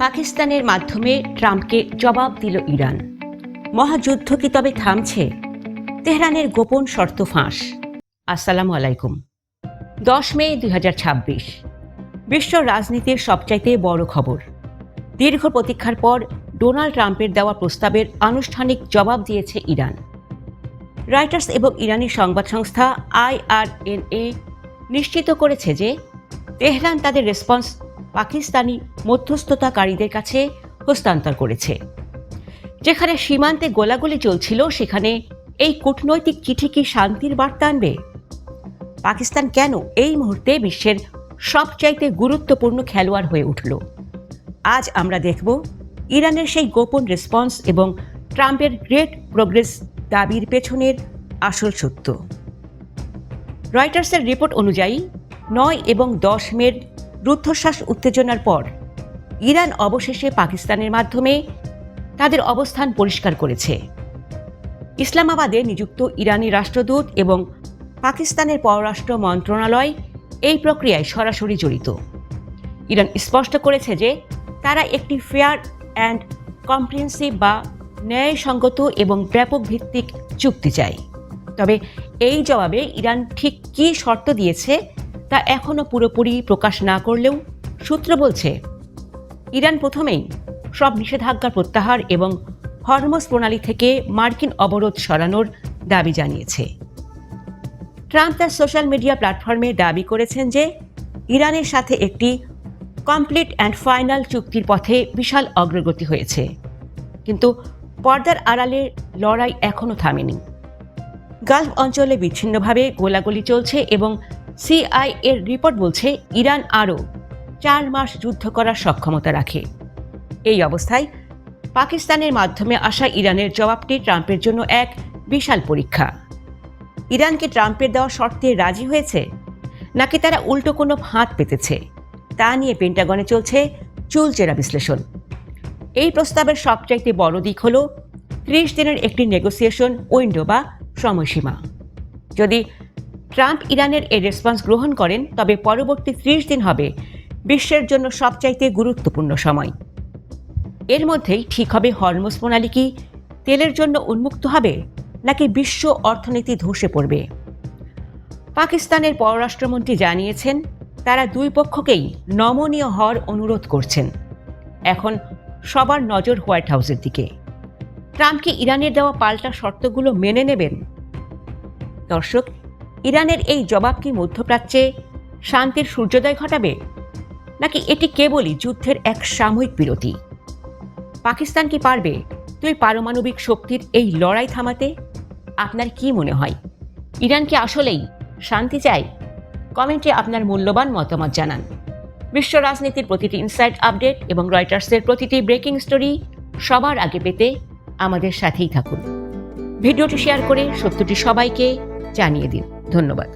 পাকিস্তানের মাধ্যমে ট্রাম্পকে জবাব দিল ইরান। মহাযুদ্ধ কি তবে থামছে? তেহরানের গোপন শর্ত ফাঁস। আসসালামু আলাইকুম। 10 মে 2026 বিশ্ব রাজনীতির সবচাইতে বড় খবর। দীর্ঘ প্রতীক্ষার পর ডোনাল্ড ট্রাম্পের দেওয়া প্রস্তাবের আনুষ্ঠানিক জবাব দিয়েছে ইরান। রয়টার্স এবং ইরানি সংবাদ সংস্থা IRNA নিশ্চিত করেছে যে তেহরান তাদের রেসপন্স পাকিস্তানি মধ্যস্থতাকারীদের কাছে হস্তান্তর করেছে। যেখানে সীমান্তে গোলাগুলি চলছিল, সেখানে এই কূটনৈতিক চিঠি কি শান্তির বার্তা আনবে? পাকিস্তান কেন এই মুহূর্তে বিশ্বের সবচাইতে গুরুত্বপূর্ণ খেলোয়াড় হয়ে উঠল? আজ আমরা দেখব ইরানের সেই গোপন রেসপন্স এবং ট্রাম্পের গ্রেট প্রোগ্রেস দাবির পেছনের আসল সত্য। রয়টার্সের রিপোর্ট অনুযায়ী 9 এবং 10 মের রুদ্ধশ্বাস উত্তেজনার পর ইরান অবশেষে পাকিস্তানের মাধ্যমে তাদের অবস্থান পরিষ্কার করেছে। ইসলামাবাদে নিযুক্ত ইরানি রাষ্ট্রদূত এবং পাকিস্তানের পররাষ্ট্র মন্ত্রণালয় এই প্রক্রিয়ায় সরাসরি জড়িত। ইরান স্পষ্ট করেছে যে তারা একটি ফেয়ার অ্যান্ড কম্প্রিহেন্সিভ বা ন্যায়সঙ্গত এবং ব্যাপক ভিত্তিক চুক্তি চায়। তবে এই জবাবে ইরান ঠিক কী শর্ত দিয়েছে তা এখনও পুরোপুরি প্রকাশ না করলেও সূত্র বলছে ইরান প্রথমেই সব নিষেধাজ্ঞা প্রত্যাহার এবং হরমুজ প্রণালী থেকে মার্কিন অবরোধ সরানোর দাবি জানিয়েছে। ট্রাম্প তার সোশ্যাল মিডিয়া প্ল্যাটফর্মে দাবি করেছেন যে ইরানের সাথে একটি কমপ্লিট অ্যান্ড ফাইনাল চুক্তির পথে বিশাল অগ্রগতি হয়েছে, কিন্তু পর্দার আড়ালে লড়াই এখনও থামেনি। গালফ অঞ্চলে বিচ্ছিন্নভাবে গোলাগুলি চলছে এবং CIA-এর রিপোর্ট বলছে ইরান আরও 4 মাস যুদ্ধ করার সক্ষমতা রাখে। এই অবস্থায় পাকিস্তানের মাধ্যমে আসা ইরানের জবাবটি ট্রাম্পের জন্য এক বিশাল পরীক্ষা। ইরানকে ট্রাম্পের দেওয়া শর্তে রাজি হয়েছে, নাকি তারা উল্টো কোনো ফাঁদ পেতেছে, তা নিয়ে পেন্টাগনে চলছে চুলচেরা বিশ্লেষণ। এই প্রস্তাবের সবচাইতে বড় দিক হল 30 দিনের একটি নেগোসিয়েশন উইন্ডো বা সময়সীমা। যদি ট্রাম্প ইরানের এই রেসপন্স গ্রহণ করেন, তবে পরবর্তী 30 দিন হবে বিশ্বের জন্য সবচাইতে গুরুত্বপূর্ণ সময়। এর মধ্যেই ঠিক হবে হরমুজ প্রণালী কি তেলের জন্য উন্মুক্ত হবে, নাকি বিশ্ব অর্থনীতি ধসে পড়বে। পাকিস্তানের পররাষ্ট্রমন্ত্রী জানিয়েছেন তারা দুই পক্ষকেই নমনীয় হওয়ার অনুরোধ করছেন। এখন সবার নজর হোয়াইট হাউসের দিকে। ট্রাম্প কি ইরানের দেওয়া পাল্টা শর্তগুলো মেনে নেবেন? দর্শক, ইরানের এই জবাব কি মধ্যপ্রাচ্যে শান্তির সূর্যোদয় ঘটাবে, নাকি এটি কেবলই যুদ্ধের এক সাময়িক বিরতি? পাকিস্তান কি পারবে দুই পারমাণবিক শক্তির এই লড়াই থামাতে? আপনার কি মনে হয়, ইরান কি আসলেই শান্তি চায়? কমেন্টে আপনার মূল্যবান মতামত জানান। বিশ্ব রাজনীতির প্রতিটি ইনসাইড আপডেট এবং রয়টার্সের প্রতিটি ব্রেকিং স্টোরি সবার আগে পেতে আমাদের সাথেই থাকুন। ভিডিওটি শেয়ার করে সত্যটি সবাইকে জানিয়ে দিন। ধন্যবাদ।